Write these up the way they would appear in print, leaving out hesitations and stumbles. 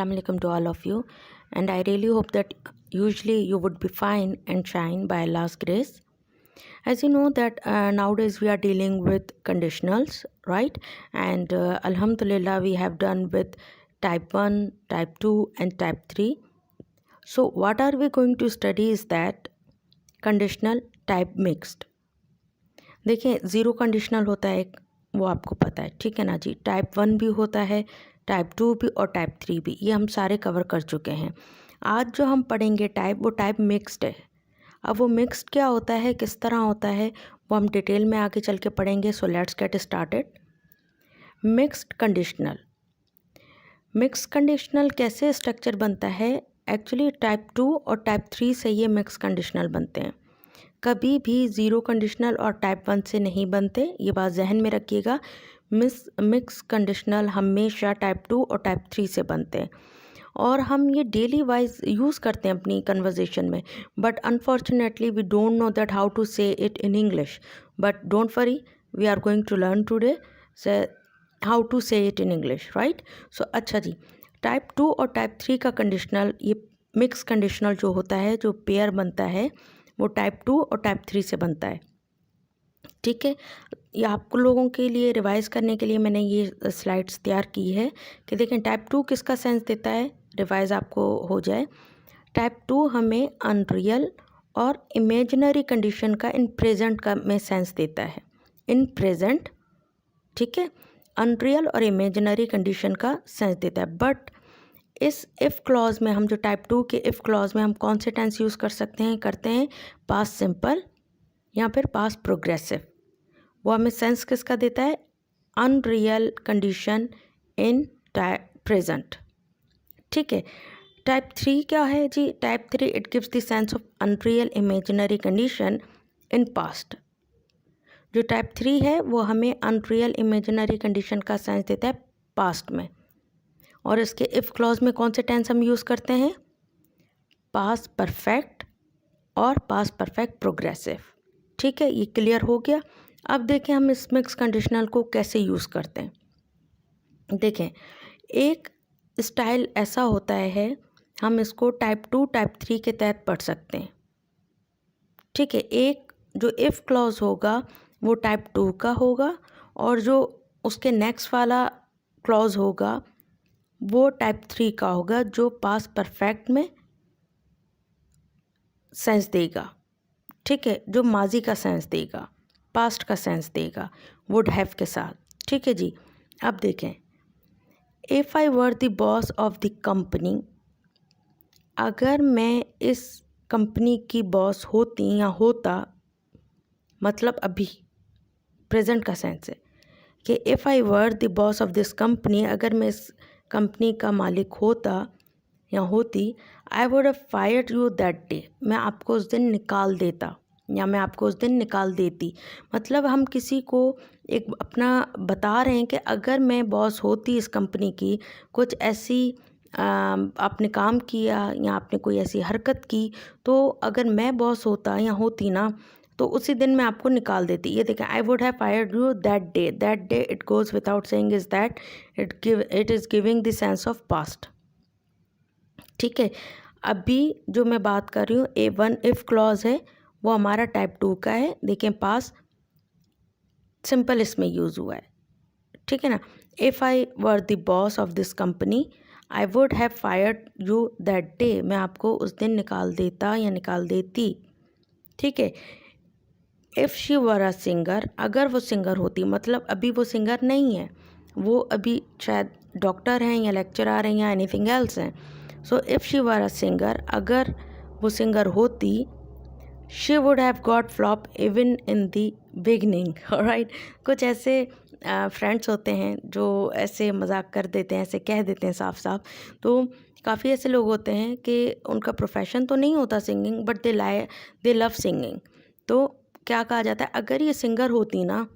Assalamualaikum to all of you, and I really hope that usually you would be fine and shine by Allah's grace. As you know that nowadays we are dealing with conditionals, right? And Alhamdulillah we have done with type 1, type 2 and type 3. So what are we going to study is that conditional type mixed. देखिए zero conditional होता है एक, वो आपको पता है, ठीक है ना जी। टाइप 1 भी होता है, टाइप 2 भी और टाइप 3 भी, ये हम सारे कवर कर चुके हैं। आज जो हम पढ़ेंगे टाइप, वो टाइप मिक्स्ड है। अब वो मिक्स्ड क्या होता है, किस तरह होता है, वो हम डिटेल में आगे चल के पढ़ेंगे। So let's get started. Mixed conditional. Mix conditional कैसे स्ट्रक्चर बनता है? एक्चुअली टाइप 2 और टाइप 3 से ये मिक्स कंडीशनल बनते हैं। कभी भी ज़ीरो कंडीशनल और टाइप 1 से नहीं बनते, ये बात जहन में रखिएगा। मिक्स कंडीशनल हमेशा टाइप 2 और टाइप 3 से बनते हैं, और हम ये डेली वाइज यूज़ करते हैं अपनी कन्वर्जेशन में। But unfortunately we don't know that how to say it in English, but don't worry, we are going to learn today say how to say it in English, right. So अच्छा जी, type 2 और type 3 का conditional, ये mix conditional जो होता है, जो pair बनता है, वो टाइप 2 और टाइप 3 से बनता है, ठीक है। ये आपको लोगों के लिए रिवाइज करने के लिए मैंने ये स्लाइड्स तैयार की है कि देखें टाइप 2 किसका सेंस देता है, रिवाइज आपको हो जाए। टाइप 2 हमें अनरियल और इमेजिनरी कंडीशन का इन प्रेजेंट का में सेंस देता है, इन प्रेजेंट, ठीक है। अनरियल और इमेजिनरी कंडीशन का सेंस देता है। बट इस इफ़ क्लॉज में, हम जो टाइप 2 के इफ़ क्लॉज में हम कौन से टेंस यूज़ कर सकते हैं, करते हैं पास्ट सिंपल या फिर पास्ट प्रोग्रेसिव। वो हमें सेंस किसका देता है, अनरियल कंडीशन इन प्रेजेंट, ठीक है। टाइप 3 क्या है जी? Type 3 it gives the sense of unreal imaginary condition in past. जो टाइप 3 है वो हमें अनरियल इमेजिनरी कंडीशन का सेंस देता है पास्ट में। और इसके इफ़ क्लॉज में कौन से टेंस हम यूज़ करते हैं, पास्ट परफेक्ट और पास्ट परफेक्ट प्रोग्रेसिव, ठीक है। ये क्लियर हो गया। अब देखें हम इस मिक्स कंडीशनल को कैसे यूज़ करते हैं। देखें एक स्टाइल ऐसा होता है, हम इसको टाइप 2 टाइप 3 के तहत पढ़ सकते हैं, ठीक है। एक जो इफ़ क्लॉज होगा वो टाइप 2 का होगा, और जो उसके नेक्स्ट वाला क्लॉज होगा वो टाइप 3 का होगा, जो पास्ट परफेक्ट में सेंस देगा, ठीक है, जो माजी का सेंस देगा, पास्ट का सेंस देगा वुड हैव के साथ, ठीक है जी। अब देखें, if I were the boss of the company, अगर मैं इस कंपनी की बॉस होती या होता, मतलब अभी प्रेजेंट का सेंस है कि if I were the boss of this company, अगर मैं इस कंपनी का मालिक होता या होती, I would have fired you that day, मैं आपको उस दिन निकाल देता या मैं आपको उस दिन निकाल देती। मतलब हम किसी को एक अपना बता रहे हैं कि अगर मैं बॉस होती इस कंपनी की, कुछ ऐसी आपने काम किया या आपने कोई ऐसी हरकत की, तो अगर मैं बॉस होता या होती ना, तो उसी दिन मैं आपको निकाल देती। ये देखें, आई would have fired you that day. That day it goes without saying is that it is giving the sense of past, ठीक है। अभी जो मैं बात कर रही हूँ A1 इफ़ क्लॉज है, वो हमारा टाइप 2 का है। देखें पास्ट सिंपल इसमें यूज़ हुआ है, ठीक है ना। If I were the boss of this company, I would have fired you that day, मैं आपको उस दिन निकाल देता या निकाल देती, ठीक है। If she were a singer, अगर वो सिंगर होती, मतलब अभी वो सिंगर नहीं है, वो अभी शायद डॉक्टर हैं या लेक्चरर हैं या एनीथिंग एल्स हैं। So if she were a singer, अगर वो सिंगर होती, she would have got flop even in the beginning, right. कुछ ऐसे फ्रेंड्स होते हैं जो ऐसे मजाक कर देते हैं, ऐसे कह देते हैं साफ साफ। तो काफ़ी ऐसे लोग होते हैं कि उनका प्रोफेशन तो नहीं होता singing, but they love singing. तो क्या कहा जाता है, अगर ये सिंगर होती ना,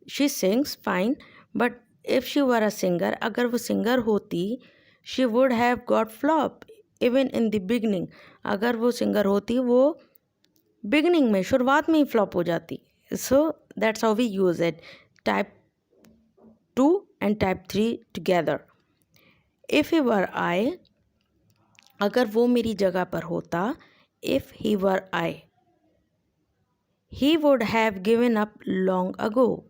she sings fine, but if she were a singer, अगर वो सिंगर होती, she would have got flop even in the beginning, अगर वो सिंगर होती वो बिगनिंग में, शुरुआत में ही फ्लॉप हो जाती। So that's how we use it, type 2 and type 3 together. If he were I, अगर वो मेरी जगह पर होता, if he were I, he would have given up long ago,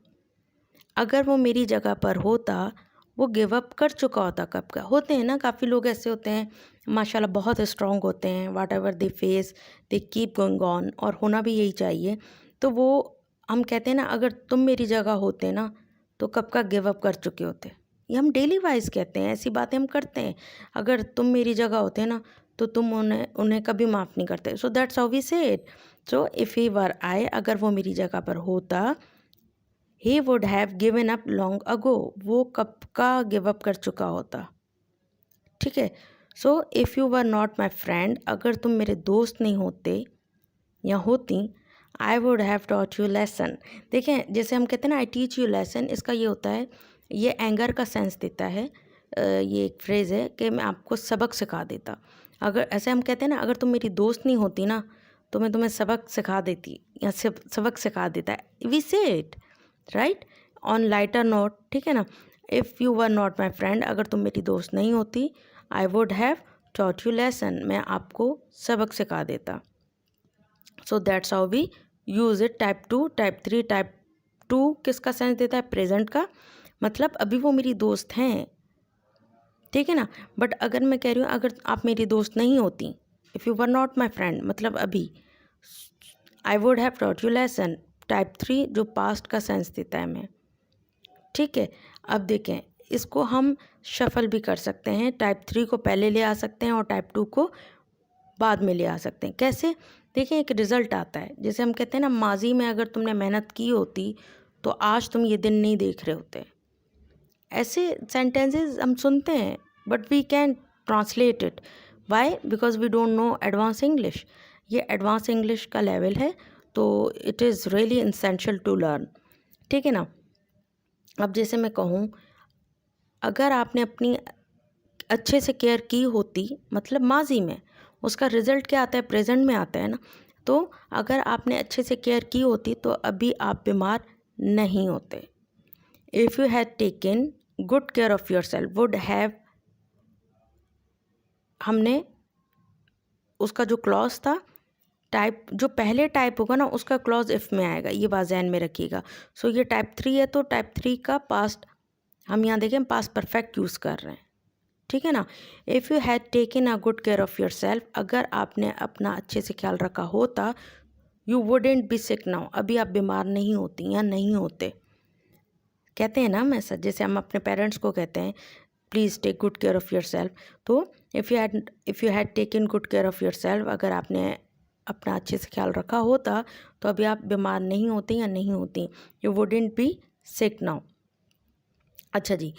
अगर वो मेरी जगह पर होता वो गिव अप कर चुका होता कब का। होते हैं ना काफ़ी लोग ऐसे होते हैं माशाल्लाह बहुत स्ट्रांग होते हैं, whatever they face they keep going on, और होना भी यही चाहिए। तो वो हम कहते हैं ना अगर तुम मेरी जगह होते ना तो कब का गिव अप कर चुके होते। ये हम डेली वाइज कहते हैं, ऐसी बातें हम करते हैं। अगर तुम मेरी जगह होते ना तो तुम उन्हें उन्हें कभी माफ़ नहीं करते। सो that's how we say it. So if he were I, अगर वो मेरी जगह पर होता, ही would have given up long अगो, वो कब का गिव अप कर चुका होता। ठीक है। So if you were not my friend, अगर तुम मेरे दोस्त नहीं होते या होती, I would have taught you lesson. देखें जैसे हम कहते हैं ना आई टीच यू लेसन, इसका ये होता है, ये एंगर का सेंस देता है। ये एक फ्रेज़ है कि मैं आपको सबक सिखा देता। अगर ऐसे हम कहते हैं ना अगर तुम मेरी दोस्त नहीं होती ना तो मैं तुम्हें सबक सिखा देती या सबक सिखा देता है। We say it right on lighter note. ठीक है ना। If you were not my friend, अगर तुम मेरी दोस्त नहीं होती, I would have taught you lesson, मैं आपको सबक सिखा देता। So that's how we use it. Type 2, type 3। Type 2 किसका सेंस देता है? प्रेजेंट का, मतलब अभी वो मेरी दोस्त हैं। ठीक है ना। बट अगर मैं कह रही हूँ अगर आप मेरी दोस्त नहीं होती, if you were not my friend, मतलब अभी, आई would have taught you lesson. Type 3 जो पास्ट का सेंस देता है हमें। ठीक है। अब देखें इसको हम शफल भी कर सकते हैं। टाइप 3 को पहले ले आ सकते हैं और टाइप 2 को बाद में ले आ सकते हैं। कैसे? देखें एक रिज़ल्ट आता है, जैसे हम कहते हैं ना माजी में अगर तुमने मेहनत की होती तो आज तुम ये दिन नहीं देख रहे होते। ऐसे सेंटेंसेस हम सुनते हैं but we can translate it. Why? Because we don't know advance English. ये एडवांस इंग्लिश का लेवल है तो it is really essential to learn. ठीक है ना। अब जैसे मैं कहूँ अगर आपने अपनी अच्छे से केयर की होती, मतलब माजी में, उसका रिज़ल्ट क्या आता है? प्रेजेंट में आता है ना। तो अगर आपने अच्छे से केयर की होती तो अभी आप बीमार नहीं होते। If you had taken good care of your self, would have, हमने उसका जो क्लॉज था, टाइप जो पहले टाइप होगा ना उसका क्लॉज इफ़ में आएगा, ये बात ध्यान में रखिएगा। सो ये टाइप 3 है तो टाइप 3 का पास्ट हम यहाँ देखें पास्ट परफेक्ट यूज़ कर रहे हैं। ठीक है ना। If you had taken a good care of yourself, अगर आपने अपना अच्छे से ख्याल रखा होता, you wouldn't be sick now, अभी आप बीमार नहीं होती या नहीं होते। कहते हैं ना हम ऐसा, जैसे हम अपने पेरेंट्स को कहते हैं please take good care of yourself. तो if you had taken good care of yourself, अगर आपने अपना अच्छे से ख्याल रखा होता तो अभी आप बीमार नहीं होती या नहीं होती। You wouldn't be sick now. अच्छा जी।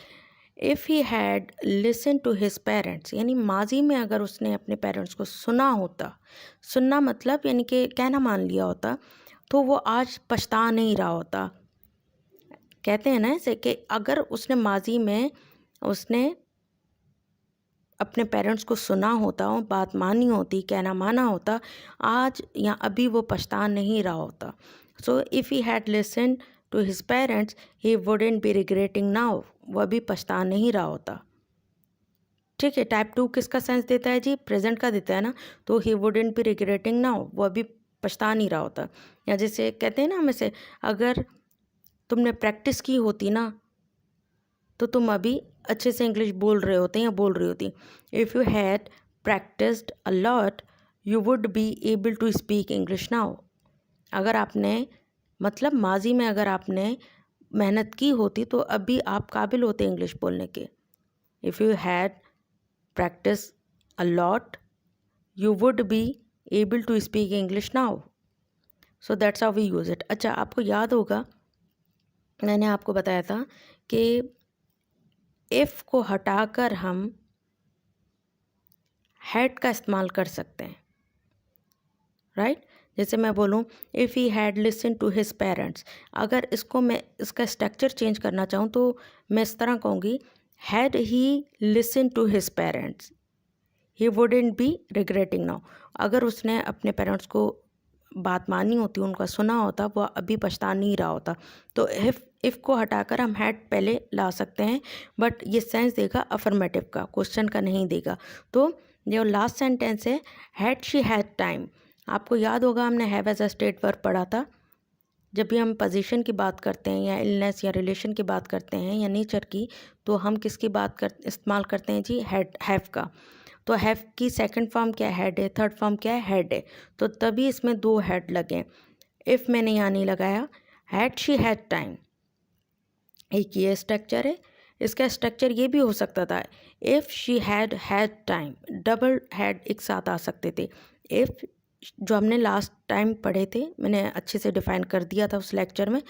If he had listen to his parents, यानी माजी में अगर उसने अपने पेरेंट्स को सुना होता, सुनना मतलब यानी कि कहना मान लिया होता, तो वो आज पछता नहीं रहा होता। कहते हैं ना ऐसे कि अगर उसने माजी में उसने अपने पेरेंट्स को सुना होता, बात मानी होती, कहना माना होता, आज या अभी वो पछता नहीं रहा होता। So if he had listen to his parents he wouldn't be regretting now, वह भी पछता नहीं रहा होता। ठीक है। टाइप 2 किसका सेंस देता है जी? प्रेजेंट का देता है ना। तो ही वुडेंट बी रिग्रेटिंग नाउ, वह भी पछता नहीं रहा होता। या जैसे कहते हैं ना हमें से, अगर तुमने प्रैक्टिस की होती ना तो तुम अभी अच्छे से इंग्लिश बोल रहे होते या बोल रही होती। If you had practised a lot you would be able to speak English now, अगर आपने मतलब माजी में अगर आपने मेहनत की होती तो अभी आप काबिल होते इंग्लिश बोलने के। If you had practice a lot you would be able to speak English now. So that's how we use it. अच्छा आपको याद होगा मैंने आपको बताया था कि इफ़ को हटाकर हम हैड का इस्तेमाल कर सकते हैं। राइट। जैसे मैं बोलूँ if he had listen to his parents, अगर इसको मैं इसका स्ट्रक्चर चेंज करना चाहूँ तो मैं इस तरह कहूँगी had he listen to his parents he wouldn't be regretting now, अगर उसने अपने पेरेंट्स को बात मानी होती, उनका सुना होता, वो अभी पछता नहीं रहा होता। तो इफ़ को हटाकर हम हैड पहले ला सकते हैं, बट ये सेंस देगा अफर्मेटिव का, क्वेश्चन का नहीं देगा। तो जो लास्ट सेंटेंस है, हैड शी हैड टाइम, आपको याद होगा हमने have as a state verb पढ़ा था। जब भी हम पोजीशन की बात करते हैं या इलनेस या रिलेशन की बात करते हैं या नेचर की, तो हम किसकी इस्तेमाल करते हैं जी, हैड, हैव का। तो हैव की सेकंड फॉर्म क्या है, हैड है, थर्ड फॉर्म क्या है, हैड है। तो तभी इसमें 2 हैड लगे। इफ़ मैंने यहाँ नहीं लगाया, हैड शी हैड टाइम, एक ये स्ट्रक्चर है। इसका स्ट्रक्चर ये भी हो सकता था, if she had had time, double had एक साथ आ सकते थे। इफ़ जो हमने लास्ट टाइम पढ़े थे, मैंने अच्छे से डिफाइन कर दिया था उस लेक्चर में,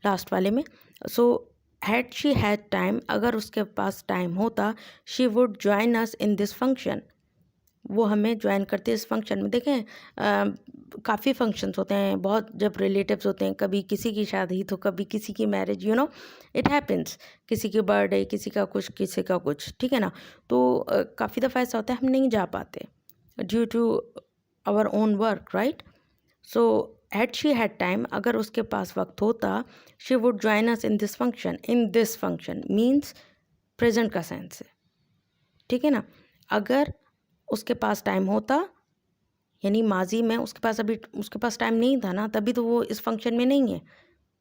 लास्ट वाले में। सो हैड शी हैड टाइम, अगर उसके पास टाइम होता, she would join us in this function, वो हमें ज्वाइन करते हैं इस फंक्शन में। देखें काफ़ी फंक्शंस होते हैं, बहुत, जब रिलेटिव्स होते हैं, कभी किसी की शादी तो कभी किसी की marriage, you know it happens, किसी की बर्थडे, किसी का कुछ, किसी का कुछ, ठीक है ना। तो काफ़ी दफ़ा ऐसा होता है हम नहीं जा पाते due to our own work, right. So had she had time, अगर उसके पास वक्त होता, she would join us in this function. In this function means present का सेंस है, ठीक है ना। अगर उसके पास टाइम होता, यानी माजी में उसके पास अभी उसके पास टाइम नहीं था ना, तभी तो वो इस फंक्शन में नहीं है,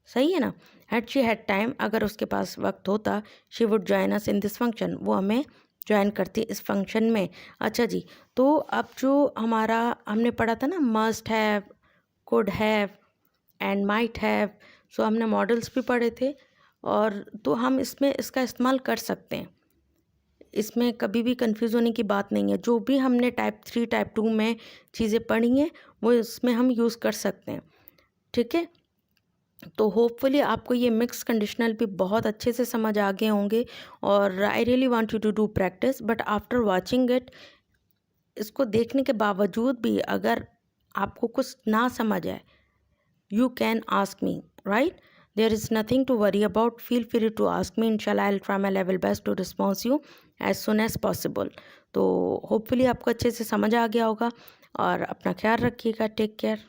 सही है ना। हैड शी हैड टाइम, अगर उसके पास वक्त होता, she would join us in this function, वो हमें ज्वाइन करती इस फंक्शन में। अच्छा जी, तो अब जो हमारा हमने पढ़ा था ना, must have, could have and might have, so हमने मॉडल्स भी पढ़े थे, और तो हम इसमें इसका इस्तेमाल कर सकते हैं। इसमें कभी भी कंफ्यूज होने की बात नहीं है। जो भी हमने टाइप 3 टाइप 2 में चीज़ें पढ़ी हैं, वो इसमें हम यूज़ कर सकते हैं, ठीक है। तो होपफुली आपको ये मिक्स कंडीशनल भी बहुत अच्छे से समझ आ गए होंगे, और I really want you to do practice, but after watching it, इसको देखने के बावजूद भी अगर आपको कुछ ना समझ आए, you can ask me, right? There is nothing to worry about. Feel free to ask me. Inshallah, I'll try my level best to respond you as soon as possible. तो होपफुली आपको अच्छे से समझ आ गया होगा, और अपना ख्याल रखिएगा। Take care.